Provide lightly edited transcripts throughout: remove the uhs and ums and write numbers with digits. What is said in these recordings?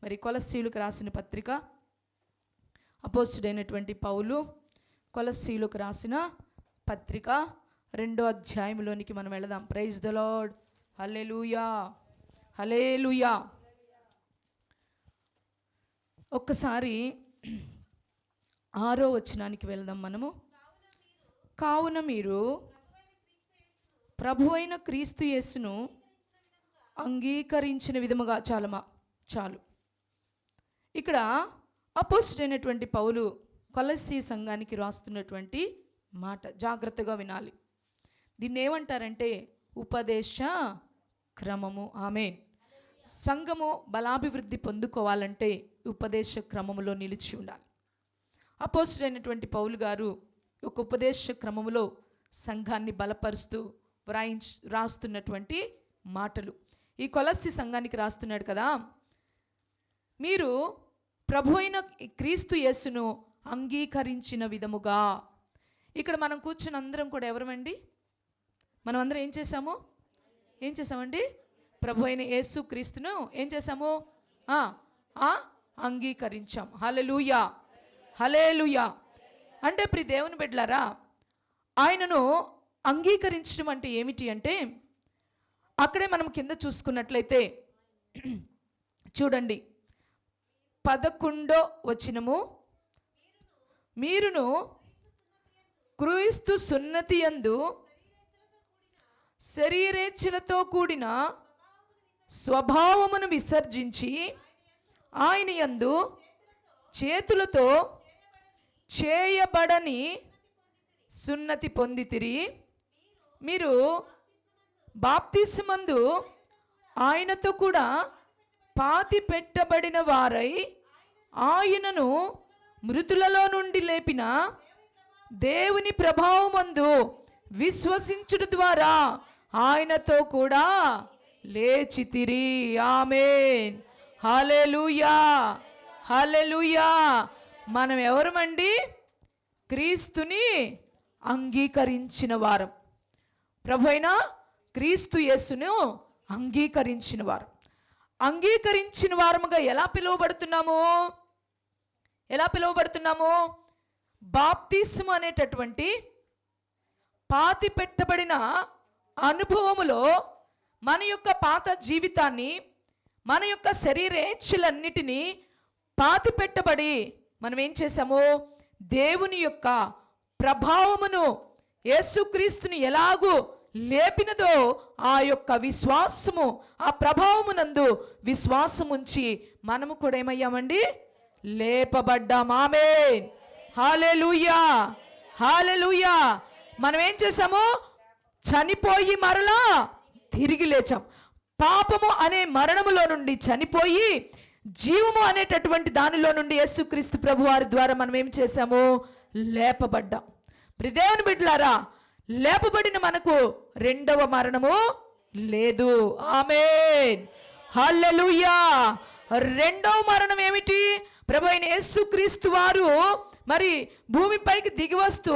మరి కొలస్సీయులకు రాసిన పత్రిక, అపోస్తుడైనటువంటి పౌలు కొలస్సీయులకు రాసిన పత్రిక 2వ అధ్యాయంలోనికి మనం వెళదాం. Praise the Lord. హల్లెలూయా, హల్లెలూయా. ఒక్కసారి 6వ వచనానికి వెళదాం మనము. కావున మీరు ప్రభువైన క్రీస్తు యేసును అంగీకరించిన విధముగా చాలు. ఇక్కడ అపోస్తుడైనటువంటి పౌలు కొలస్సీ సంఘానికి రాస్తున్నటువంటి మాట జాగ్రత్తగా వినాలి. దీన్ని ఏమంటారంటే ఉపదేశ క్రమము. ఆమేన్. సంఘము బలాభివృద్ధి పొందుకోవాలంటే ఉపదేశ క్రమములో నిలిచి ఉండాలి. అపోస్తుడైనటువంటి పౌలు గారు ఒక ఉపదేశ క్రమములో సంఘాన్ని బలపరుస్తూ రాస్తున్నటువంటి మాటలు ఈ కొలస్సీ సంఘానికి రాస్తున్నాడు కదా. మీరు ప్రభు అయిన క్రీస్తు యేసును అంగీకరించిన విధముగా. ఇక్కడ మనం కూర్చుని అందరం కూడా ఎవరమండి? మనం అందరం ఏం చేసామండి? ప్రభు అయిన యేసు క్రీస్తును ఏం చేశాము? అంగీకరించాం. హల్లెలూయా, హల్లెలూయా. అంటే ప్రియ దేవుని బిడ్డలారా, ఆయనను అంగీకరించడం అంటే ఏమిటి అంటే, అక్కడే మనం కింద చూసుకున్నట్లయితే చూడండి 11వ వచనము, మీరును క్రీస్తు సున్నతి యందు శరీరేచ్ఛలతో కూడిన స్వభావమును విసర్జించి ఆయన యందు చేతులతో చేయబడని సున్నతి పొందితిరి. మీరు బాప్తిస్మందు ఆయనతో కూడా పాతి పెట్టబడిన వారై ఆయనను మృతులలో నుండి లేపిన దేవుని ప్రభావమందు విశ్వసించుట ద్వారా ఆయనతో కూడా లేచితిరి. ఆమేన్. హల్లెలూయా, హల్లెలూయా. మనం ఎవరమండి? క్రీస్తుని అంగీకరించిన వారం. ప్రభు అయిన క్రీస్తు యేసును అంగీకరించిన వారు. అంగీకరించిన వారముగా ఎలా పిలువబడుతున్నాము? బాప్తిస్మ అనేటటువంటి పాతి పెట్టబడిన అనుభవములో మన యొక్క పాత జీవితాన్ని, మన యొక్క శరీరేచ్ఛలన్నిటినీ పాతి పెట్టబడి మనం ఏం చేశాము? దేవుని యొక్క ప్రభావమును, యేసుక్రీస్తుని ఎలాగూ లేపినదో ఆ యొక్క విశ్వాసము, ఆ ప్రభావమునందు విశ్వాసం ఉంచి మనము కూడా ఏమయ్యామండి? లేపబడ్డాం. ఆమేన్. హల్లెలూయా, హల్లెలూయా. మనం ఏం చేసాము? చనిపోయి మరలా తిరిగి లేచాం. పాపము అనే మరణములో నుండి చనిపోయి జీవము అనేటటువంటి దానిలో నుండి యేసుక్రీస్తు ప్రభువారి ద్వారా మనం ఏం చేశాము? లేపబడ్డాం. దేవుని బిడ్డలారా, లేపబడిన మనకు రెండవ మరణము లేదు. ఆమేన్. హల్లెలూయా. రెండవ మరణం ఏమిటి? ప్రభు అయిన యేసుక్రీస్తు వారు మరి భూమిపైకి దిగి వస్తూ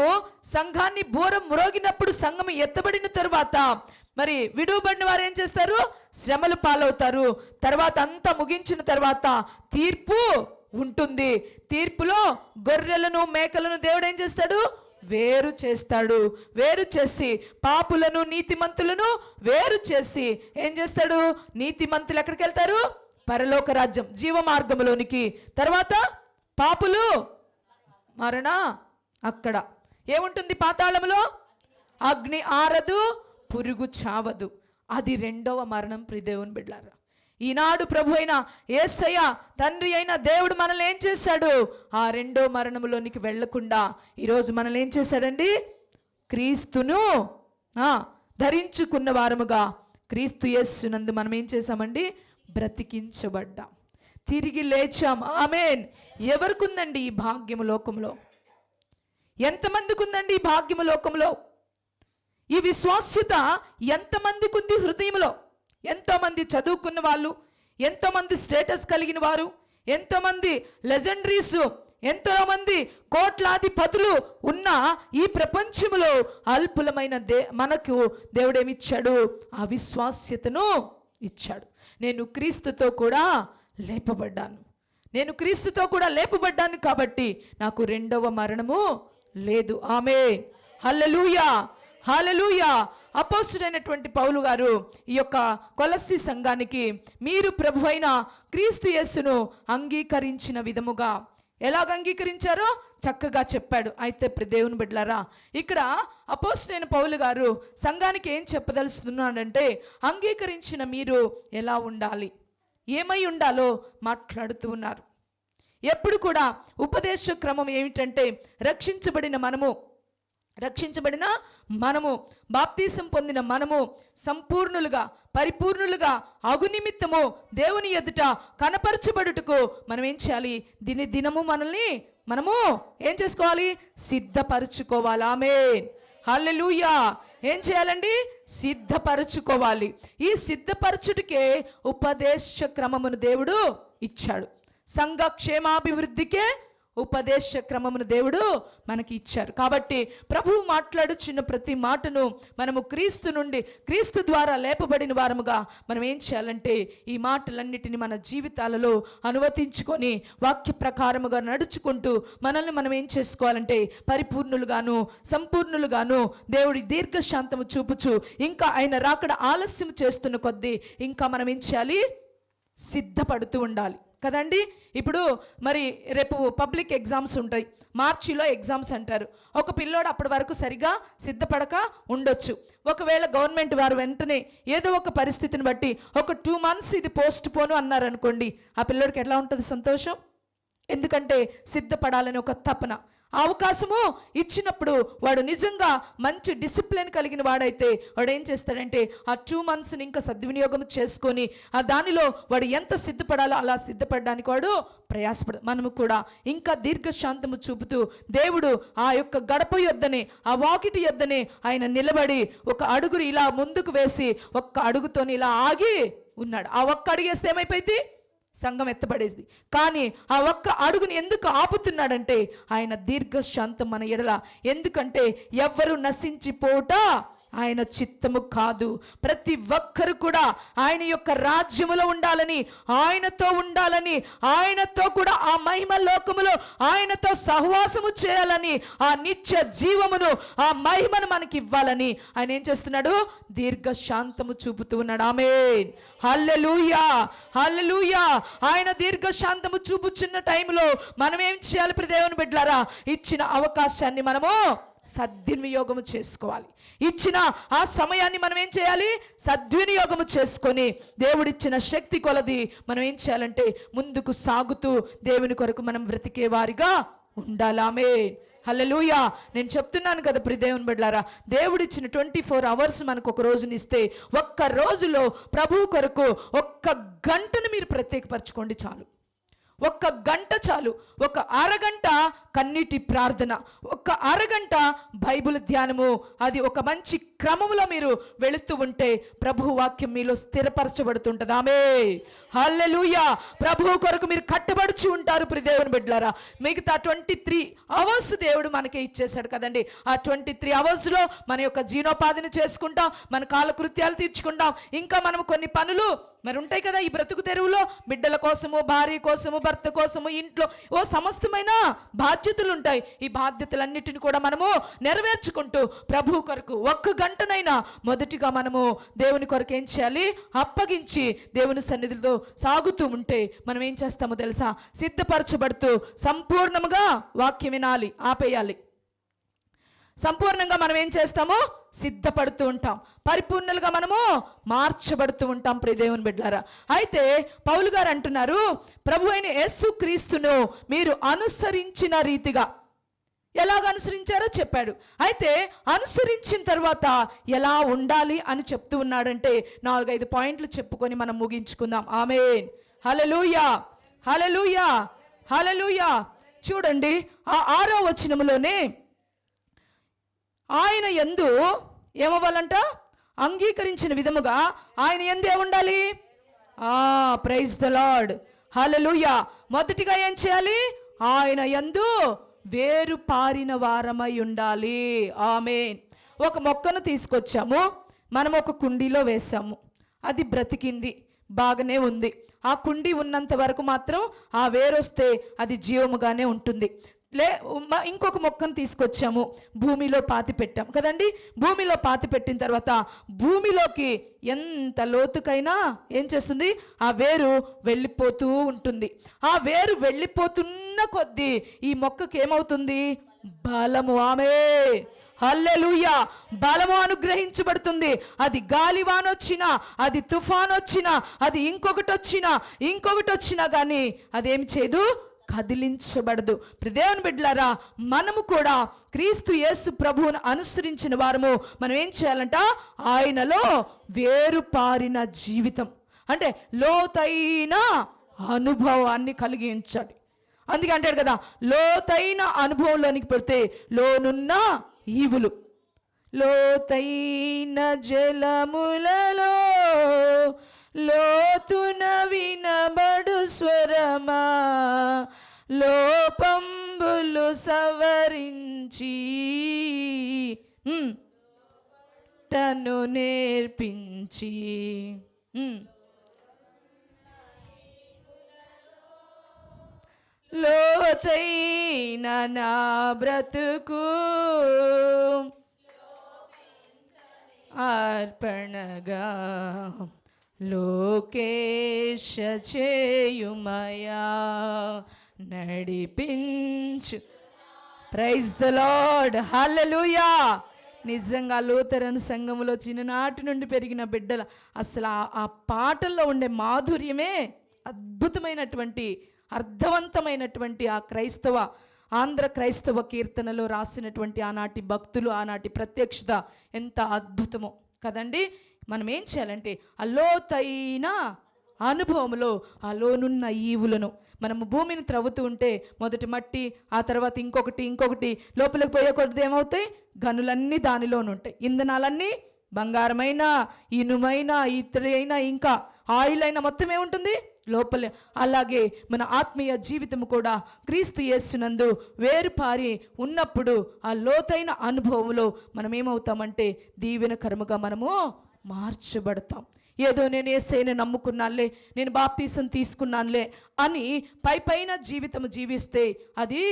సంఘాన్ని బూరం మ్రోగినప్పుడు సంఘం ఎత్తబడిన తరువాత మరి విడువబడిన వారు ఏం చేస్తారు? శ్రమలు పాలవుతారు. తర్వాత అంతా ముగించిన తర్వాత తీర్పు ఉంటుంది. తీర్పులో గొర్రెలను మేకలను దేవుడు ఏం చేస్తాడు? వేరు చేస్తాడు. వేరు చేసి పాపులను నీతిమంతులను వేరు చేసి ఏం చేస్తాడు? నీతిమంతులు ఎక్కడికి వెళ్తారు? పరలోక రాజ్యం, జీవ మార్గంలోనికి. తర్వాత పాపులు మరణ. అక్కడ ఏముంటుంది? పాతాళములో అగ్ని ఆరదు, పురుగు చావదు. అది రెండవ మరణం. ప్రియ దేవుని బిడ్డలారా, ఈనాడు ప్రభు అయిన యేసయ్య తండ్రి అయిన దేవుడు మనల్ని ఏం చేశాడు? ఆ రెండో మరణములోనికి వెళ్లకుండా ఈరోజు మనల్ని ఏం చేశాడండి? క్రీస్తును ధరించుకున్న వారముగా క్రీస్తు యేసునందు మనం ఏం చేశామండి? బ్రతికించబడ్డాం, తిరిగి లేచాం. ఆమేన్. ఎవరికి ఉందండి ఈ భాగ్యము లోకంలో? ఎంతమందికి ఉందండి ఈ భాగ్యము లోకంలో? ఈ విశ్వాస్యత ఎంతమందికి ఉంది హృదయంలో? ఎంతోమంది చదువుకున్న వాళ్ళు, ఎంతోమంది స్టేటస్ కలిగిన వారు, ఎంతోమంది లెజెండరీస్, ఎంతోమంది కోట్లాధిపతులు ఉన్న ఈ ప్రపంచంలో అల్పులమైన మనకు దేవుడేమిచ్చాడు? ఆ విశ్వాస్యతను ఇచ్చాడు. నేను క్రీస్తుతో కూడా లేపబడ్డాను. నేను క్రీస్తుతో కూడా లేపబడ్డాను కాబట్టి నాకు రెండవ మరణము లేదు. ఆమేన్. హల్లెలూయా, హల్లెలూయా. అపోస్తలుడైనటువంటి పౌలు గారు ఈ యొక్క కొలస్సీ సంఘానికి మీరు ప్రభువైన క్రీస్తు యేసును అంగీకరించిన విధముగా ఎలాగ అంగీకరించారో చక్కగా చెప్పాడు. అయితే దేవుని బిడ్డలారా, ఇక్కడ అపోస్తలుడైన పౌలు గారు సంఘానికి ఏం చెప్పదలుస్తున్నాడంటే, అంగీకరించిన మీరు ఎలా ఉండాలి, ఏమై ఉండాలో మాట్లాడుతూ ఉన్నారు. ఎప్పుడు కూడా ఉపదేశ క్రమం ఏమిటంటే, రక్షించబడిన మనము బాప్తీసం పొందిన మనము సంపూర్ణులుగా పరిపూర్ణులుగా అగు నిమిత్తము దేవుని ఎదుట కనపరచబడుటకు మనం ఏం చేయాలి? దినము మనము ఏం చేసుకోవాలి? సిద్ధపరచుకోవాలి. ఆమేన్, హల్లెలూయా. ఏం చేయాలండి? సిద్ధపరచుకోవాలి. ఈ సిద్ధపరచుడికే ఉపదేశ క్రమమును దేవుడు ఇచ్చాడు. సంఘ క్షేమాభివృద్ధికే ఉపదేశ క్రమమును దేవుడు మనకి ఇచ్చారు. కాబట్టి ప్రభువు మాట్లాడుచున్న ప్రతి మాటను మనము క్రీస్తు ద్వారా లేపబడిన వారముగా మనం ఏం చేయాలంటే, ఈ మాటలన్నిటిని మన జీవితాలలో అనువదించుకొని వాక్య ప్రకారముగా నడుచుకుంటూ మనల్ని మనం ఏం చేసుకోవాలంటే పరిపూర్ణులుగాను సంపూర్ణులుగాను దేవుడి దీర్ఘశాంతము చూపుచు ఇంకా ఆయన రాకడ ఆలస్యం చేస్తున్న కొద్దీ ఇంకా మనం ఏం చేయాలి? సిద్ధపడుతూ ఉండాలి కదండి. ఇప్పుడు మరి రేపు పబ్లిక్ ఎగ్జామ్స్ ఉంటాయి, మార్చిలో ఎగ్జామ్స్ అంటారు. ఒక పిల్లోడు అప్పటి వరకు సరిగా సిద్ధపడక ఉండొచ్చు. ఒకవేళ గవర్నమెంట్ వారు వెంటనే ఏదో ఒక పరిస్థితిని బట్టి ఒక 2 months ఇది పోస్ట్ పోను అన్నారనుకోండి, ఆ పిల్లోడికి ఎట్లా ఉంటుంది? సంతోషం. ఎందుకంటే సిద్ధపడాలని ఒక తపన. అవకాశము ఇచ్చినప్పుడు వాడు నిజంగా మంచి డిసిప్లిన్ కలిగిన వాడైతే వాడు ఏం చేస్తాడంటే ఆ 2 months ఇంకా సద్వినియోగం చేసుకొని ఆ దానిలో వాడు ఎంత సిద్ధపడాలో అలా సిద్ధపడడానికి వాడు ప్రయాసపడు. మనము కూడా ఇంకా దీర్ఘశాంతము చూపుతూ దేవుడు ఆ యొక్క గడప యొద్దనే ఆ వాకిటి యొద్దనే ఆయన నిలబడి ఒక అడుగుని ఇలా ముందుకు వేసి ఒక్క అడుగుతోని ఇలా ఆగి ఉన్నాడు. ఆ ఒక్క అడుగు వేస్తే ఏమైపోయింది? సంఘం ఎత్తబడేది. కానీ ఆ ఒక్క అడుగుని ఎందుకు ఆపుతున్నాడంటే ఆయన దీర్ఘశాంతం మన ఎడల. ఎందుకంటే ఎవ్వరు నశించిపోట ఆయన చిత్తము కాదు. ప్రతి ఒక్కరు కూడా ఆయన యొక్క రాజ్యములో ఉండాలని, ఆయనతో ఉండాలని, ఆయనతో కూడా ఆ మహిమ లోకములో ఆయనతో సహవాసము చేయాలని, ఆ నిత్య జీవమును ఆ మహిమను మనకి ఇవ్వాలని ఆయన ఏం చేస్తున్నాడు? దీర్ఘశాంతము చూపుతూ ఉన్నాడు. ఆమేన్, హల్లెలూయా, హల్లెలూయా. ఆయన దీర్ఘశాంతము చూపుచున్న టైంలో మనం ఏం చేయాలి? దేవుని బిడ్డలారా, ఇచ్చిన అవకాశాన్ని మనము సద్వినియోగము చేసుకోవాలి. ఇచ్చిన ఆ సమయాన్ని మనం ఏం చేయాలి? సద్వినియోగము చేసుకొని దేవుడిచ్చిన శక్తి కొలది మనం ఏం చేయాలంటే ముందుకు సాగుతూ దేవుని కొరకు మనం బ్రతికే వారిగా ఉండాలి. ఆమేన్, హల్లెలూయా. నేను చెప్తున్నాను కదా దేవుని బిడ్డలారా, దేవుడిచ్చిన 24 hours మనకు ఒక రోజునిస్తే ఒక్క రోజులో ప్రభువు కొరకు 1 గంటను మీరు ప్రత్యేకపరచుకోండి చాలు. 1 గంట చాలు. 1 అరగంట కన్నీటి ప్రార్థన, 1 అరగంట బైబిల్ ధ్యానము, అది ఒక మంచి క్రమంలో మీరు వెళుతూ ఉంటే ప్రభు వాక్యం మీలో స్థిరపరచబడుతుంటుంది. ఆమేన్, హల్లెలూయా. ప్రభువు కొరకు మీరు కట్టబడుచు ఉంటారు దేవుని బిడ్డలారా. మిగతా 23 hours దేవుడు మనకే ఇచ్చేశాడు కదండి. ఆ 23 hours మన యొక్క జీవనోపాధిని చేసుకుంటాం, మన కాలకృత్యాలు తీర్చుకుంటాం, ఇంకా మనం కొన్ని పనులు మరి ఉంటాయి కదా ఈ బ్రతుకు తెరువులో. బిడ్డల కోసము, భార్య కోసము, భర్త కోసము, ఇంట్లో సమస్తమైన బాధ్యతలు ఉంటాయి. ఈ బాధ్యతలన్నిటిని కూడా మనము నెరవేర్చుకుంటూ ప్రభు కొరకు 1 గంటనైనా మొదటిగా మనము దేవుని కొరకు ఏం చేయాలి? అప్పగించి దేవుని సన్నిధిలో సాగుతూ ఉంటే మనం ఏం చేస్తామో తెలుసా? సిద్ధపరచబడుతూ సంపూర్ణముగా వాక్యం వినాలి, ఆపేయాలి. సంపూర్ణంగా మనం ఏం చేస్తామో సిద్ధపడుతూ ఉంటాం, పరిపూర్ణులుగా మనము మార్చబడుతూ ఉంటాం దేవుని బిడ్డలారా. అయితే పౌలు గారు అంటున్నారు, ప్రభు అయిన యేసుక్రీస్తును మీరు అనుసరించిన రీతిగా. ఎలాగ అనుసరించారో చెప్పాడు. అయితే అనుసరించిన తర్వాత ఎలా ఉండాలి అని చెప్తూ ఉన్నాడంటే 4-5 పాయింట్లు చెప్పుకొని మనం ముగించుకుందాం. ఆమేన్, హల్లెలూయా, హల్లెలూయా, హల్లెలూయా. చూడండి ఆ 6వ వచనములోనే ఆయన యందు ఏమవ్వాలంట? అంగీకరించిన విధముగా ఆయన యందు ఏముండాలి? ప్రైజ్ ద లార్డ్, హల్లెలూయా. మొదటిగా ఏం చేయాలి? ఆయన యందు వేరు పారిన వారమై ఉండాలి. ఆమేన్. ఒక మొక్కను తీసుకొచ్చాము, మనం ఒక కుండీలో వేసాము, అది బ్రతికింది, బాగానే ఉంది. ఆ కుండి ఉన్నంత వరకు మాత్రం ఆ వేరొస్తే అది జీవముగానే ఉంటుంది. ఇంకొక మొక్కను తీసుకొచ్చాము, భూమిలో పాతి పెట్టాం కదండి. భూమిలో పాతి పెట్టిన తర్వాత భూమిలోకి ఎంత లోతుకైనా ఏం చేస్తుంది, ఆ వేరు వెళ్ళిపోతూ ఉంటుంది. ఆ వేరు వెళ్ళిపోతున్న కొద్దీ ఈ మొక్కకి ఏమవుతుంది, బలము. ఆమేన్, హల్లెలూయా. బలము అనుగ్రహించబడుతుంది. అది గాలివాన వచ్చినా, అది తుఫాన్ వచ్చినా, అది ఇంకొకటి వచ్చినా కానీ అదేం చేయదు, కదిలించబడదు. దేవుని బిడ్డలారా, మనము కూడా క్రీస్తు యేసు ప్రభువును అనుసరించిన వారము మనం ఏం చేయాలంట, ఆయనలో వేరుపారిన జీవితం అంటే లోతైన అనుభవాన్ని కలిగించాలి. అందుకే అంటాడు కదా, లోతైన అనుభవంలోనికి పెడితే లోనున్న ఈవులు. లోతైన జలములలో లోతున వినబడు స్వరమా, లోపంబులు సవరించి తను నేర్పించి లోతైన నా బ్రతుకు అర్పణగా లోకేశ చేయుమయా నడిపించు. ప్రైజ్ ద లార్డ్, హల్లెలూయా. నిజంగా లూథరన్ సంఘములో చిన్ననాటి నుండి పెరిగిన బిడ్డల అసలు ఆ పాటల్లో ఉండే మాధుర్యమే అద్భుతమైనటువంటి, అర్థవంతమైనటువంటి ఆ ఆంధ్ర క్రైస్తవ కీర్తనలో రాసినటువంటి ఆనాటి భక్తులు, ఆనాటి ప్రత్యక్షత ఎంత అద్భుతమో కదండి. మనం ఏం చేయాలంటే ఆ లోతైన అనుభవంలో ఆ లోనున్న ఈవులను మనము భూమిని త్రవ్వుతూ ఉంటే మొదటి మట్టి, ఆ తర్వాత ఇంకొకటి లోపలికి పోయే కొద్ది ఏమవుతాయి, గనులన్నీ దానిలోనుంటాయి. ఇంధనాలన్నీ బంగారమైన, ఇనుమైన, ఇత్తడి అయినా, ఇంకా ఆయిల్ అయినా మొత్తం ఏముంటుంది లోపలే. అలాగే మన ఆత్మీయ జీవితం కూడా క్రీస్తు యేసునందు వేరుపారి ఉన్నప్పుడు ఆ లోతైన అనుభవంలో మనం ఏమవుతామంటే దీవెనకరముగా మనము మార్చబడతాం. ఏదో నేను యేసయ్యను నమ్ముకున్నానులే, నేను బాప్తీసం తీసుకున్నానులే అని పైన జీవితం జీవిస్తే అది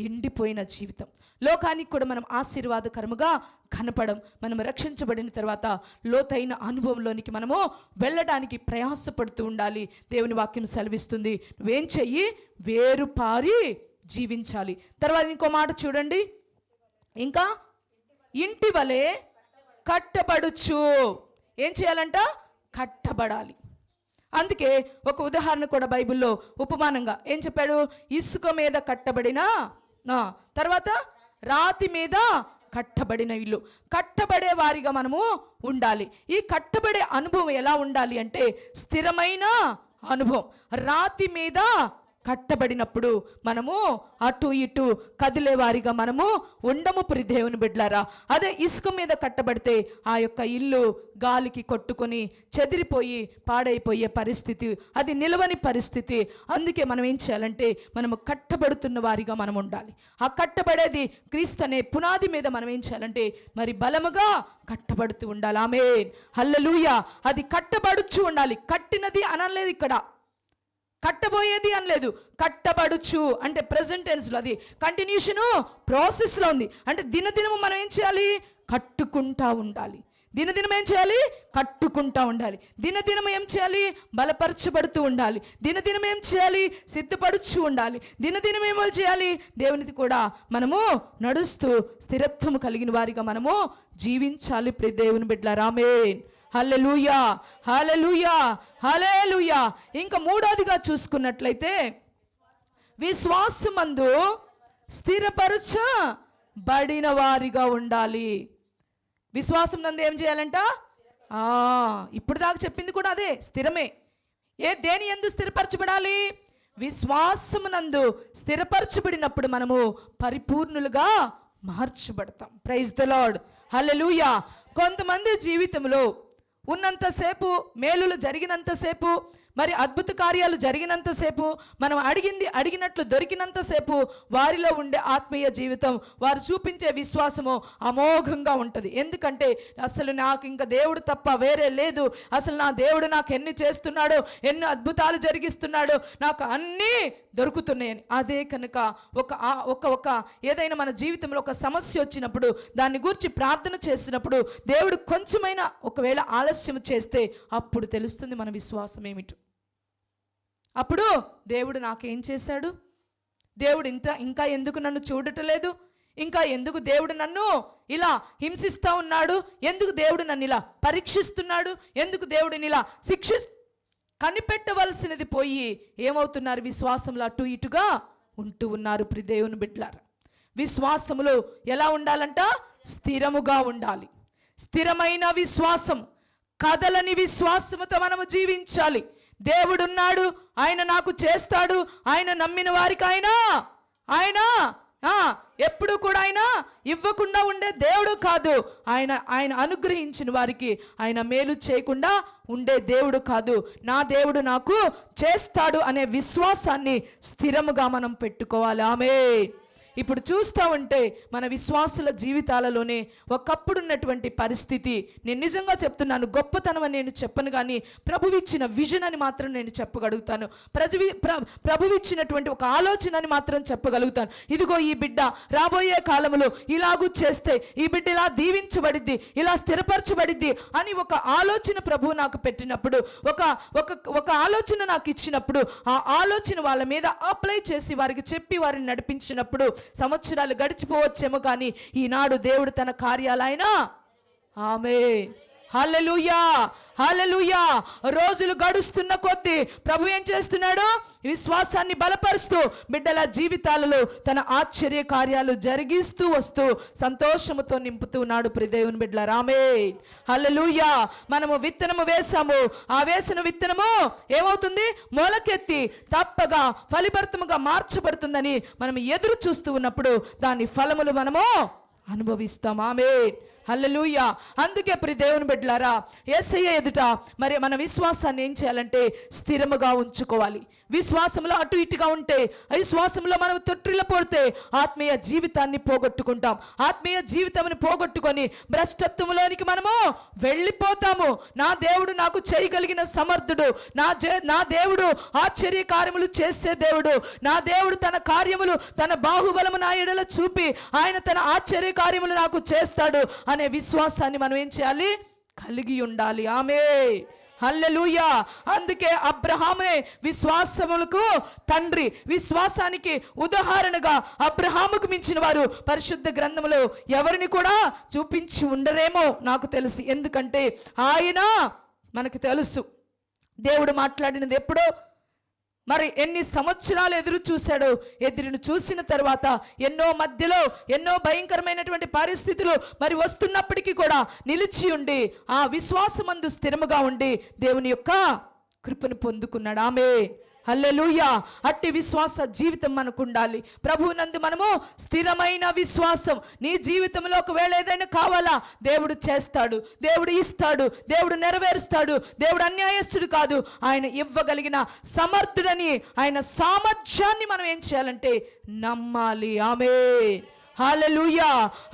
ఎండిపోయిన జీవితం. లోకానికి కూడా మనం ఆశీర్వాదకరముగా కనపడం. మనం రక్షించబడిన తర్వాత లోతైన అనుభవంలోనికి మనము వెళ్ళడానికి ప్రయాసపడుతూ ఉండాలి. దేవుని వాక్యం సెలవిస్తుంది, నువ్వేం చెయ్యి, వేరుపారి జీవించాలి. తర్వాత ఇంకో మాట చూడండి, ఇంకా ఇంటి వలె కట్టబడుచు. ఏం చేయాలంట, కట్టబడాలి. అందుకే ఒక ఉదాహరణ కూడా బైబిల్లో ఉపమానంగా ఏం చెప్పాడు, ఇసుక మీద కట్టబడిన, తర్వాత రాతి మీద కట్టబడిన ఇల్లు. కట్టబడే వారిగా మనము ఉండాలి. ఈ కట్టబడే అనుభవం ఎలా ఉండాలి అంటే స్థిరమైన అనుభవం. రాతి మీద కట్టబడినప్పుడు మనము అటు ఇటు కదిలే వారిగా మనము ఉండము. ప్రియ దేవుని బిడ్డలారా, అదే ఇసుక మీద కట్టబడితే ఆ యొక్క ఇల్లు గాలికి కొట్టుకొని చెదిరిపోయి పాడైపోయే పరిస్థితి, అది నిలవని పరిస్థితి. అందుకే మనం ఏం చేయాలంటే మనము కట్టబడుతున్న వారిగా మనం ఉండాలి. ఆ కట్టబడేది క్రీస్తు అనే పునాది మీద మనం ఏం చేయాలంటే మరి బలముగా కట్టబడుతూ ఉండాలి. ఆమేన్, హల్లెలూయా. అది కట్టబడుచు ఉండాలి. కట్టినది అనలేదు ఇక్కడ, కట్టబోయేది అనలేదు, కట్టబడుచు అంటే ప్రెజెంట్ టెన్స్లో, అది కంటిన్యూషను ప్రాసెస్లో ఉంది. అంటే దినదినము మనం ఏం చేయాలి, కట్టుకుంటా ఉండాలి. దినదినం ఏం చేయాలి, కట్టుకుంటా ఉండాలి. దినదినం ఏం చేయాలి, బలపరచబడుతూ ఉండాలి. దినదినం ఏం చేయాలి, సిద్ధపడుచు ఉండాలి. దినదినం ఏమో చేయాలి, దేవునిది కూడా మనము నడుస్తూ స్థిరత్వము కలిగిన వారిగా మనము జీవించాలి. ప్రియ దేవుని బిడ్డలారా, ఆమేన్, హల్లెలూయా, హల్లెలూయా, హల్లెలూయా. ఇంకా మూడోదిగా చూసుకున్నట్లయితే విశ్వాసమందు స్థిరపరచబడిన వారిగా ఉండాలి. విశ్వాసం నందు ఏం చేయాలంట, ఇప్పుడు దాకా చెప్పింది కూడా అదే, స్థిరమే. దేని యందు స్థిరపరచబడాలి, విశ్వాసమునందు స్థిరపరచబడినప్పుడు మనము పరిపూర్ణులుగా మార్చబడతాం. ప్రైజ్ ద లార్డ్, హల్లెలూయా. కొంతమంది జీవితంలో ఉన్నంతసేపు, మేలులు జరిగినంతసేపు, మరి అద్భుత కార్యాలు జరిగినంతసేపు, మనం అడిగినట్లు దొరికినంతసేపు వారిలో ఉండే ఆత్మీయ జీవితం, వారు చూపించే విశ్వాసము అమోఘంగా ఉంటుంది. ఎందుకంటే అసలు నాకు ఇంకా దేవుడు తప్ప వేరే లేదు, అసలు నా దేవుడు నాకు ఎన్ని చేస్తున్నాడు, ఎన్ని అద్భుతాలు జరిగిస్తున్నాడు, నాకు అన్నీ దొరుకుతున్నాయని. అదే కనుక ఒక ఏదైనా మన జీవితంలో ఒక సమస్య వచ్చినప్పుడు, దాన్ని గురించి ప్రార్థన చేసినప్పుడు దేవుడు కొంచెమైనా ఒకవేళ ఆలస్యం చేస్తే అప్పుడు తెలుస్తుంది మన విశ్వాసం ఏమిటో. అప్పుడు దేవుడు నాకేం చేశాడు, దేవుడు ఇంకా ఎందుకు నన్ను చూడటలేదు, ఇంకా ఎందుకు దేవుడు నన్ను ఇలా హింసిస్తూ ఉన్నాడు, ఎందుకు దేవుడు నన్ను ఇలా పరీక్షిస్తున్నాడు, ఎందుకు దేవుడిని ఇలా కనిపెట్టవలసినది పోయి ఏమవుతున్నారు, విశ్వాసంలో అటు ఇటుగా ఉంటూ ఉన్నారు. ప్రియ దేవుని బిడ్డలారా, విశ్వాసములో ఎలా ఉండాలంట, స్థిరముగా ఉండాలి. స్థిరమైన విశ్వాసం, కదలని విశ్వాసముతో మనము జీవించాలి. దేవుడున్నాడు, ఆయన నాకు చేస్తాడు, ఆయన నమ్మిన వారికి ఆయన ఎప్పుడు కూడా ఆయన ఇవ్వకుండా ఉండే దేవుడు కాదు. ఆయన అనుగ్రహించిన వారికి ఆయన మేలు చేయకుండా ఉండే దేవుడు కాదు. నా దేవుడు నాకు చేస్తాడు అనే విశ్వాసాన్ని స్థిరముగా మనం పెట్టుకోవాలి. ఆమేన్. ఇప్పుడు చూస్తూ ఉంటే మన విశ్వాసుల జీవితాలలోనే ఒకప్పుడు ఉన్నటువంటి పరిస్థితి, నేను నిజంగా చెప్తున్నాను, గొప్పతనం అని నేను చెప్పను, కానీ ప్రభువిచ్చిన విజన్ అని మాత్రం నేను చెప్పగలుగుతాను. ప్రభువిచ్చినటువంటి ఒక ఆలోచన అని మాత్రం చెప్పగలుగుతాను. ఇదిగో ఈ బిడ్డ రాబోయే కాలంలో ఇలాగూ చేస్తే ఈ బిడ్డ ఇలా దీవించబడిద్ది, ఇలా స్థిరపరచబడిద్ది అని ఒక ఆలోచన ప్రభువు నాకు పెట్టినప్పుడు, ఒక ఆలోచన నాకు ఇచ్చినప్పుడు, ఆ ఆలోచన వాళ్ళ మీద అప్లై చేసి వారికి చెప్పి వారిని నడిపించినప్పుడు సంవత్సరాలు గడిచిపోవచ్చేమో, కానీ ఈనాడు దేవుడు తన కార్యాలైన ఆమేన్, హల్లెలూయా, హల్లెలూయా. రోజులు గడుస్తున్న కొద్దీ ప్రభు ఏం చేస్తున్నాడు, విశ్వాసాన్ని బలపరుస్తూ బిడ్డల జీవితాలలో తన ఆశ్చర్య కార్యాలు జరిగిస్తూ వస్తూ సంతోషముతో నింపుతున్నాడు. ప్రియ దేవుని బిడ్డలారా, ఆమేన్, హల్లెలూయా. మనము విత్తనము వేసాము, ఆ వేసిన విత్తనము ఏమవుతుంది, మొలకెత్తి తప్పగా ఫలిభరితముగా మార్చబడుతుందని మనం ఎదురు చూస్తూ ఉన్నప్పుడు దాని ఫలములు మనము అనుభవిస్తాం. ఆమేన్, హల్లెలూయా. అందుకే ప్రియ దేవుని బిడ్డలారా, యేసయ్య ఎదుట మరి మన విశ్వాసాన్ని ఏం చేయాలంటే స్థిరముగా ఉంచుకోవాలి. విశ్వాసంలో అటు ఇటుగా ఉంటే, విశ్వాసంలో మనం తొట్టిల్ల పడితే ఆత్మీయ జీవితాన్ని పోగొట్టుకుంటాం. ఆత్మీయ జీవితాన్ని పోగొట్టుకొని భ్రష్టత్వంలోనికి మనము వెళ్ళిపోతాము. నా దేవుడు నాకు చేయగలిగిన సమర్థుడు, నా దేవుడు ఆశ్చర్య కార్యములు చేసే దేవుడు, నా దేవుడు తన కార్యములు తన బాహుబలము నా ఎడల చూపి ఆయన తన ఆశ్చర్య కార్యములు నాకు చేస్తాడు అనే విశ్వాసాన్ని మనం ఏం చేయాలి, కలిగి ఉండాలి. ఆమేన్, హల్లెలూయా. అందుకే అబ్రహామే విశ్వాసములకు తండ్రి, విశ్వాసానికి ఉదాహరణగా అబ్రహాముకు మించిన వారు పరిశుద్ధ గ్రంథములో ఎవరిని కూడా చూపించి ఉండరేమో నాకు తెలుసు. ఎందుకంటే ఆయన మనకు తెలుసు దేవుడు మాట్లాడినది ఎప్పుడో, మరి ఎన్ని సంవత్సరాలు ఎదురు చూశాడో, ఎదురును చూసిన తర్వాత ఎన్నో భయంకరమైనటువంటి పరిస్థితులు మరి వస్తున్నప్పటికీ కూడా నిలిచి ఉండి ఆ విశ్వాసమందు స్థిరముగా ఉండి దేవుని యొక్క కృపను పొందుకున్నాడు. ఆమేన్, హల్లెలూయా. అట్టి విశ్వాస జీవితం మనకు ఉండాలి. ప్రభువునందు మనము స్థిరమైన విశ్వాసం. నీ జీవితంలో ఒకవేళ ఏదైనా కావాలా, దేవుడు చేస్తాడు, దేవుడు ఇస్తాడు, దేవుడు నెరవేరుస్తాడు. దేవుడు అన్యాయస్తుడు కాదు, ఆయన ఇవ్వగలిగిన సమర్థుడని ఆయన సామర్థ్యాన్ని మనం ఏం చేయాలంటే నమ్మాలి. ఆమేన్, హల్లెలూయా.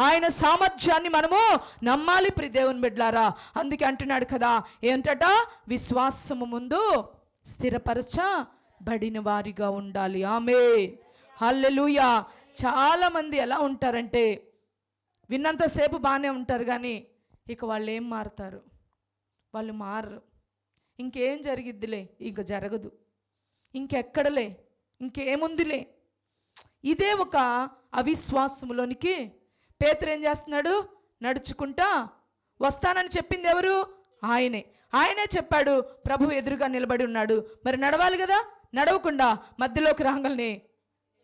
ఆయన సామర్థ్యాన్ని మనము నమ్మాలి. ప్రియ దేవుని బిడ్డలారా, అందుకే అంటున్నాడు కదా, ఏంటట, విశ్వాసము ముందు స్థిరపరచబడిన వారిగా ఉండాలి. ఆమేన్, హల్లెలూయా. చాలా మంది ఎలా ఉంటారంటే విన్నంతసేపు బాగానే ఉంటారు, కానీ ఇక వాళ్ళు ఏం మారుతారు, వాళ్ళు మారరు. ఇంకేం జరిగిద్దిలే, ఇంక జరగదు, ఇంకెక్కడలే, ఇంకేముందిలే. ఇదే ఒక అవిశ్వాసములోనికి పేతురు ఏం చేస్తున్నాడు, నడుచుకుంటా వస్తానని చెప్పింది ఎవరు, ఆయనే చెప్పాడు. ప్రభు ఎదురుగా నిలబడి ఉన్నాడు, మరి నడవాలి కదా, నడవకుండా మధ్యలోకి రాగలనే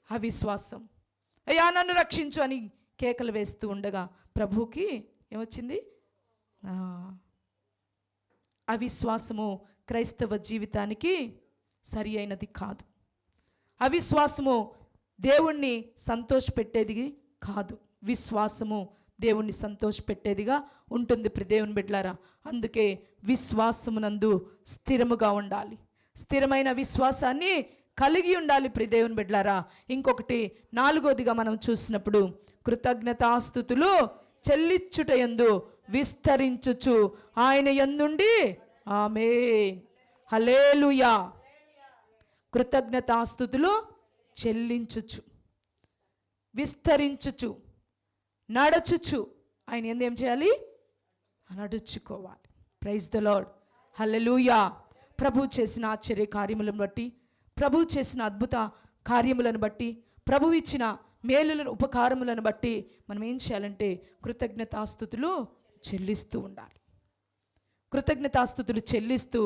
అవిశ్వాసం, అయ్యా నన్ను రక్షించు అని కేకలు వేస్తూ ఉండగా ప్రభువుకి ఏమొచ్చింది, అవిశ్వాసము క్రైస్తవ జీవితానికి సరి అయినది కాదు. అవిశ్వాసము దేవుణ్ణి సంతోషపెట్టేది కాదు, విశ్వాసము దేవుణ్ణి సంతోషపెట్టేదిగా ఉంటుంది. ప్రియ దేవుని బిడ్డలారా, అందుకే విశ్వాసమునందు స్థిరముగా ఉండాలి. స్థిరమైన విశ్వాసాన్ని కలిగి ఉండాలి ప్రియ దేవుని బిడ్డలారా. ఇంకొకటి 4వదిగా మనం చూసినప్పుడు కృతజ్ఞతాస్తుతులు చెల్లించుటయందు విస్తరించుచు ఆయన యందుండి ఆమేన్ హల్లెలూయా. కృతజ్ఞతాస్తుతులు చెల్లించుచు విస్తరించుచు నడుచుచు ఆయన యందు ఏం చేయాలి? నడుచుకోవాలి. ప్రైజ్ ద లార్డ్ హల్లెలూయా. ప్రభు చేసిన ఆశ్చర్య కార్యములను బట్టి, ప్రభు చేసిన అద్భుత కార్యములను బట్టి, ప్రభు ఇచ్చిన మేలులను ఉపకారములను బట్టి మనం ఏం చేయాలంటే కృతజ్ఞతాస్తుతులు చెల్లిస్తూ ఉండాలి. కృతజ్ఞతాస్తుతులు చెల్లిస్తూ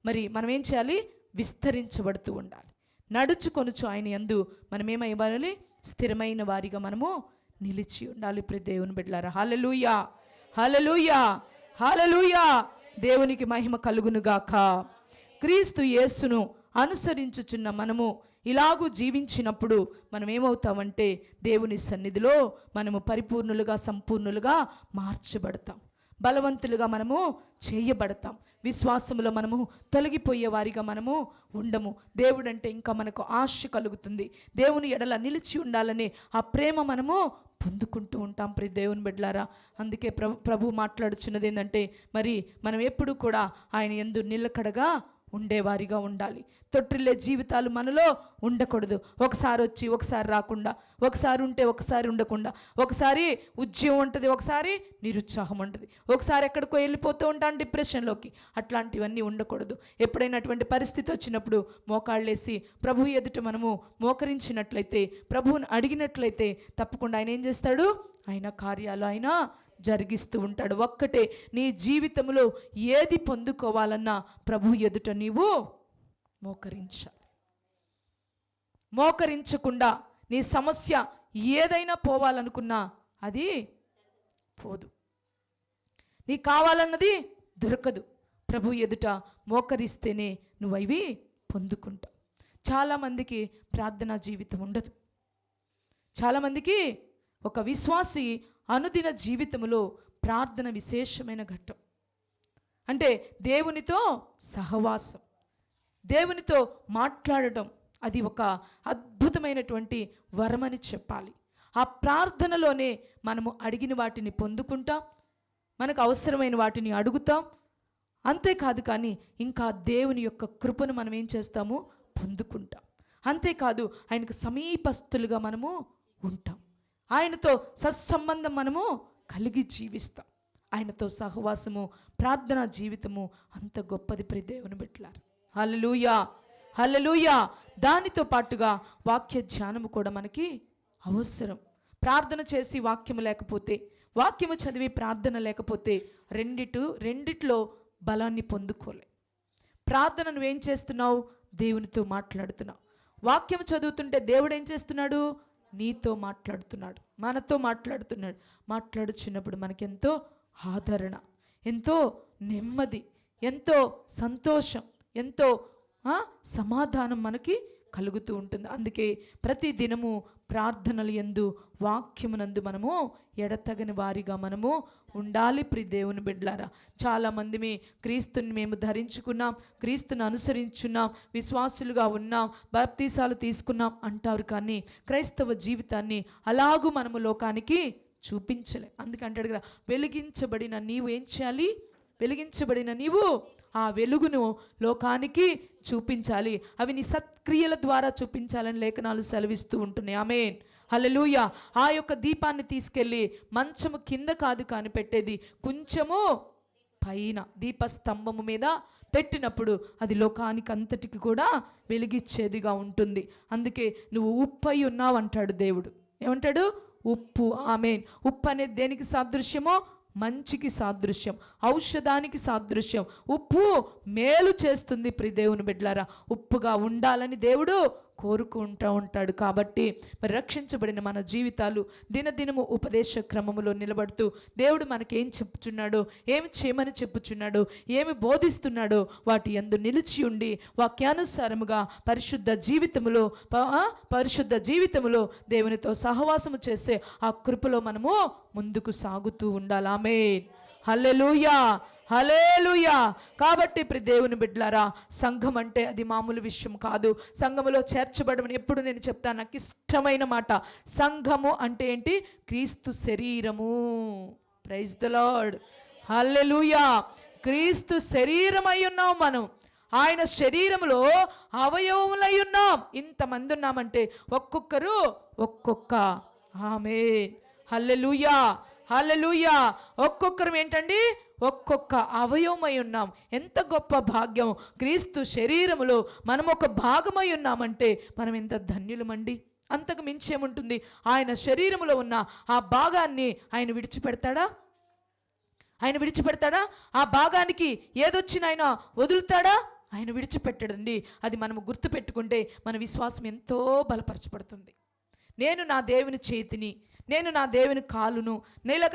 మరి మనం ఏం చేయాలి? విస్తరించబడుతూ ఉండాలి. నడుచుకొనుచు ఆయన యందు మనం ఏమైవ్వాలి? స్థిరమైన వారిగా మనము నిలిచి ఉండాలి ప్రియ దేవుని బిడ్డలారా. హల్లెలూయా హల్లెలూయా హల్లెలూయా. దేవునికి మహిమ కలుగునుగాక. క్రీస్తు యేసును అనుసరించుచున్న మనము ఇలాగూ జీవించినప్పుడు మనం ఏమవుతామంటే దేవుని సన్నిధిలో మనము పరిపూర్ణులుగా సంపూర్ణులుగా మార్చబడతాం, బలవంతులుగా మనము చేయబడతాం. విశ్వాసములో మనము తొలగిపోయే వారిగా మనము ఉండము. దేవుడంటే ఇంకా మనకు ఆశ కలుగుతుంది. దేవుని ఎడల నిలిచి ఉండాలని ఆ ప్రేమ మనము పొందుకుంటూ ఉంటాం ప్రియ దేవుని బిడ్డలారా. అందుకే ప్రభు మాట్లాడుచున్నది ఏంటంటే మరి మనం ఎప్పుడు కూడా ఆయన యందు నిలకడగా ఉండేవారిగా ఉండాలి. తొట్టిల్లే జీవితాలు మనలో ఉండకూడదు. ఒకసారి వచ్చి ఒకసారి రాకుండా, ఒకసారి ఉంటే ఒకసారి ఉండకుండా, ఒకసారి ఉద్యమం ఉంటుంది, ఒకసారి నిరుత్సాహం ఉంటుంది, ఒకసారి ఎక్కడికో వెళ్ళిపోతూ ఉంటాను డిప్రెషన్లోకి. అట్లాంటివన్నీ ఉండకూడదు. ఎప్పుడైనా అటువంటి పరిస్థితి వచ్చినప్పుడు మోకాళ్ళేసి ప్రభు ఎదుట మనము మోకరించినట్లయితే, ప్రభువుని అడిగినట్లయితే తప్పకుండా ఆయన ఏం చేస్తాడు? ఆయన కార్యాలు ఆయన జరిగిస్తూ ఉంటాడు. ఒక్కటే, నీ జీవితంలో ఏది పొందుకోవాలన్నా ప్రభు ఎదుట నీవు మోకరించాలి. మోకరించకుండా నీ సమస్య ఏదైనా పోవాలనుకున్నా అది పోదు. నీకు కావాలన్నది దొరకదు. ప్రభు ఎదుట మోకరిస్తేనే నువ్వు అవి పొందుకుంటావు. చాలామందికి ప్రార్థనా జీవితం ఉండదు. చాలామందికి ఒక విశ్వాసి అనుదిన జీవితంలో ప్రార్థన విశేషమైన ఘట్టం. అంటే దేవునితో సహవాసం, దేవునితో మాట్లాడటం, అది ఒక అద్భుతమైనటువంటి వరమని చెప్పాలి. ఆ ప్రార్థనలోనే మనము అడిగిన వాటిని పొందుకుంటాం, మనకు అవసరమైన వాటిని అడుగుతాం. అంతేకాదు కానీ ఇంకా దేవుని యొక్క కృపను మనం ఏం చేస్తాము? పొందుకుంటాం. అంతేకాదు ఆయనకు సమీపస్తులుగా మనము ఉంటాం. ఆయనతో సత్సంబంధం మనము కలిగి జీవిస్తాం. ఆయనతో సహవాసము, ప్రార్థనా జీవితము అంత గొప్పది ప్రియ దేవుని బిడ్డలారా. హల్లెలూయా హల్లెలూయా. దానితో పాటుగా వాక్య ధ్యానము కూడా మనకి అవసరం. ప్రార్థన చేసి వాక్యము లేకపోతే, వాక్యము చదివి ప్రార్థన లేకపోతే రెండిట్లో బలాన్ని పొందుకోలే. ప్రార్థన నువ్వేం చేస్తున్నావు? దేవునితో మాట్లాడుతున్నావు. వాక్యం చదువుతుంటే దేవుడు ఏం చేస్తున్నాడు? నీతో మాట్లాడుతున్నాడు, మనతో మాట్లాడుతున్నాడు. మాట్లాడుచున్నప్పుడు మనకెంతో ఆదరణ, ఎంతో నెమ్మది, ఎంతో సంతోషం, ఎంతో సమాధానం మనకి కలుగుతూ ఉంటుంది. అందుకే ప్రతి దినము ప్రార్థనలు యందు, వాక్యమునందు మనము ఎడతగని వారిగా మనము ఉండాలి ప్రియ దేవుని బిడ్డలారా. చాలామంది క్రీస్తుని మేము ధరించుకున్నాం, క్రీస్తుని అనుసరించున్నాం, విశ్వాసులుగా ఉన్నాం, బాప్తీసాలు తీసుకున్నాం అంటారు. కానీ క్రైస్తవ జీవితాన్ని అలాగూ మనము లోకానికి చూపించలే. అందుకంటాడు కదా, వెలిగించబడిన నీవు ఏం చేయాలి? వెలిగించబడిన నీవు ఆ వెలుగును లోకానికి చూపించాలి. అవి నీ సత్క్రియల ద్వారా చూపించాలని లేఖనాలు సెలవిస్తూ ఉంటున్నాయి. ఆమేన్ హల్లెలూయా. ఆ యొక్క దీపాన్ని తీసుకెళ్ళి మంచము కింద కాదు కానీ పెట్టేది, కొంచెము పైన దీపస్తంభము మీద పెట్టినప్పుడు అది లోకానికి అంతటికి కూడా వెలిగిచ్చేదిగా ఉంటుంది. అందుకే నువ్వు ఉప్పై ఉన్నావు అంటాడు దేవుడు. ఏమంటాడు? ఉప్పు. ఆమేన్. ఉప్పు అనేది దేనికి సాదృశ్యమో? మంచికి సాదృశ్యం, ఔషధానికి సాదృశ్యం. ఉప్పు మేలు చేస్తుంది ప్రియ దేవుని బిడ్డలారా. ఉప్పుగా ఉండాలని దేవుడు కోరుకుంటూ ఉంటాడు. కాబట్టి మరి రక్షించబడిన మన జీవితాలు దినదినము ఉపదేశ క్రమములో నిలబడుతూ దేవుడు మనకేం చెప్పుచున్నాడో, ఏమి చేయమని చెప్పుచున్నాడో, ఏమి బోధిస్తున్నాడో వాటి యందు నిలిచి ఉండి వాక్యానుసారముగా పరిశుద్ధ జీవితములో దేవునితో సహవాసము చేసే ఆ కృపలో మనము ముందుకు సాగుతూ ఉండాలి. ఆమేన్ హల్లెలూయా హల్లెలూయా. కాబట్టి ఇప్పుడు దేవుని బిడ్డలారా, సంఘం అంటే అది మామూలు విషయం కాదు. సంఘములో చేర్చబడమని ఎప్పుడు నేను చెప్తాను, నాకు ఇష్టమైన మాట. సంఘము అంటే ఏంటి? క్రీస్తు శరీరము. Praise the Lord. హల్లెలూయా. క్రీస్తు శరీరమై ఉన్నాం మనం. ఆయన శరీరములో అవయవములై ఉన్నాం. ఇంతమంది ఉన్నామంటే ఒక్కొక్కరు ఒక్కొక్క. ఆమేన్. హల్లెలూయా. హల్లెలూయా. ఒక్కొక్కరు ఏంటండి? ఒక్కొక్క అవయవమై ఉన్నాం. ఎంత గొప్ప భాగ్యం! క్రీస్తు శరీరములో మనం ఒక భాగమై ఉన్నామంటే మనం ఎంత ధన్యులమండి. అంతకు మించేముంటుంది? ఆయన శరీరములో ఉన్న ఆ భాగాన్ని ఆయన విడిచిపెడతాడా? ఆయన విడిచిపెడతాడా? ఆ భాగానికి ఏదొచ్చినా ఆయన వదులుతాడా? ఆయన విడిచిపెట్టడండి. అది మనము గుర్తుపెట్టుకుంటే మన విశ్వాసం ఎంతో బలపరచబడుతుంది. నేను నా దేవుని చేతిని, నేను నా దేవుని కాలును, నేలక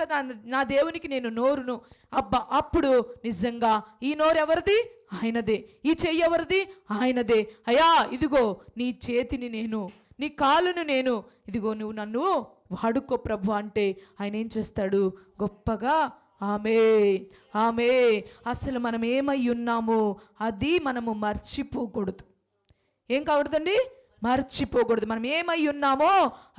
నా దేవునికి నేను నోరును. అబ్బా, అప్పుడు నిజంగా ఈ నోరు ఎవరిది? ఆయనదే. ఈ చెయ్యి ఎవరిది? ఆయనదే. అయ్యా, ఇదిగో నీ చేతిని నేను, నీ కాలును నేను, ఇదిగో నువ్వు నన్ను వాడుకో ప్రభు అంటే ఆయన ఏం చేస్తాడు? గొప్పగా ఆమె అసలు మనం ఏమై ఉన్నామో అది మనము మర్చిపోకూడదు. ఏం కాకూడదండి? మర్చిపోకూడదు. మనం ఏమై ఉన్నామో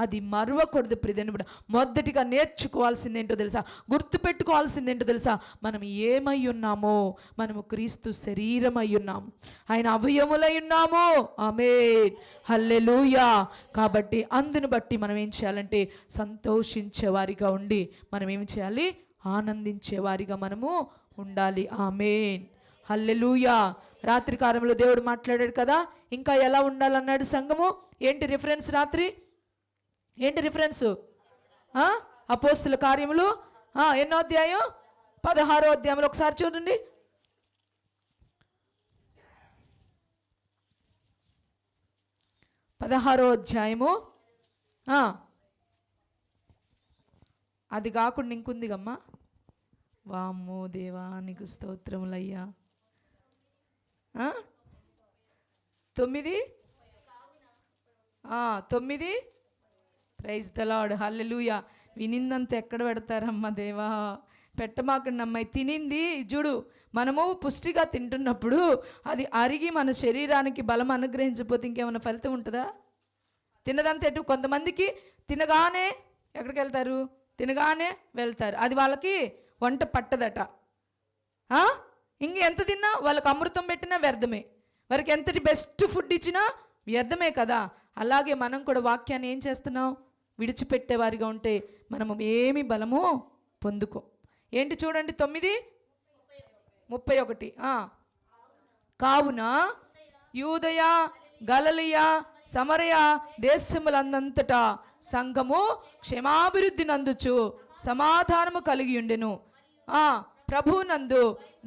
అది మరవకూడదు. ప్రియదేవుని మొదటిగా నేర్చుకోవాల్సిందేంటో తెలుసా? గుర్తుపెట్టుకోవాల్సిందేంటో తెలుసా? మనం ఏమై ఉన్నామో, మనము క్రీస్తు శరీరమై ఉన్నాము, ఆయన అవయములై ఉన్నాము. ఆమేన్. హల్లెలూయా. కాబట్టి అందును బట్టి మనం ఏం చేయాలంటే సంతోషించేవారిగా ఉండి మనం ఏం చేయాలి? ఆనందించేవారిగా మనము ఉండాలి. ఆమేన్. హల్లెలూయా. రాత్రి కాలంలో దేవుడు మాట్లాడాడు కదా, ఇంకా ఎలా ఉండాలన్నాడు సంఘము. ఏంటి రిఫరెన్స్? రాత్రి ఏంటి రిఫరెన్స్? అపోస్తుల కార్యములు ఎన్నో అధ్యాయం? 16వ అధ్యాయంలో ఒకసారి చూడండి. 16వ అధ్యాయము. అది కాకుండా ఇంకుంది గమ్మా. వామ్మో దేవా, నీకు స్తోత్రములయ్యా. 9 ప్రైజ్ ద లార్డ్. హల్లెలూయా. వినిందంత ఎక్కడ పెడతారమ్మా దేవా? పెట్టమాకండి అమ్మాయి. తినింది చూడు, మనము పుష్టిగా తింటున్నప్పుడు అది అరిగి మన శరీరానికి బలం అనుగ్రహించకపోతే ఇంకేమైనా ఫలితం ఉంటుందా? తినదంతా ఎటు. కొంతమందికి తినగానే ఎక్కడికి వెళ్తారు? తినగానే వెళ్తారు. అది వాళ్ళకి వంట పట్టదట. ఇంక ఎంత తిన్నా వాళ్ళకి అమృతం పెట్టినా వ్యర్థమే, వారికి ఎంతటి బెస్ట్ ఫుడ్ ఇచ్చినా వ్యర్థమే కదా. అలాగే మనం కూడా వాక్యాన్ని ఏం చేస్తున్నాం? విడిచిపెట్టేవారిగా ఉంటే మనము ఏమి బలము పొందుకో. ఏంటి చూడండి 9:31. కావున యూదయ, గలిలయ, సమరయ దేశములందంతటా సంఘము క్షేమాభివృద్ధి నందుచు సమాధానము కలిగి ఉండెను. ప్రభునందు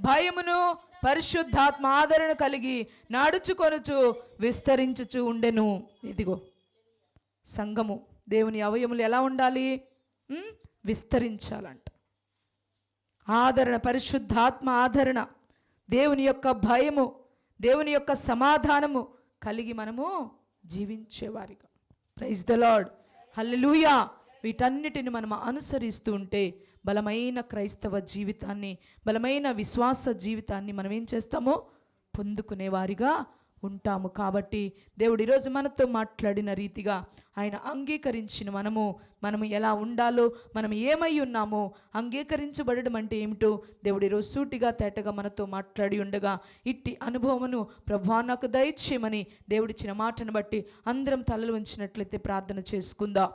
భయమును పరిశుద్ధాత్మ ఆదరణ కలిగి నడుచుకొనుచు విస్తరించుచు ఉండెను. ఇదిగో సంఘము, దేవుని అవయములు ఎలా ఉండాలి? విస్తరించాలంట. ఆదరణ, పరిశుద్ధాత్మ ఆదరణ, దేవుని యొక్క భయము, దేవుని యొక్క సమాధానము కలిగి మనము జీవించేవారిగా. Praise the Lord. హల్లెలూయా. వీటన్నిటిని మనం అనుసరిస్తూ ఉంటే బలమైన క్రైస్తవ జీవితాన్ని, బలమైన విశ్వాస జీవితాన్ని మనం ఏం చేస్తామో పొందుకునేవారిగా ఉంటాము. కాబట్టి దేవుడు ఈరోజు మనతో మాట్లాడిన రీతిగా ఆయన అంగీకరించిన మనము ఎలా ఉండాలో, మనం ఏమై ఉన్నామో అంగీకరించబడడం అంటే ఏమిటో దేవుడు ఈరోజు సూటిగా తేటగా మనతో మాట్లాడి ఉండగా ఇట్టి అనుభవమును ప్రభువా నాకు దయచేయమని దేవుడిచ్చిన మాటను బట్టి అందరం తలలు ఉంచినట్లయితే ప్రార్థన చేసుకుందాం.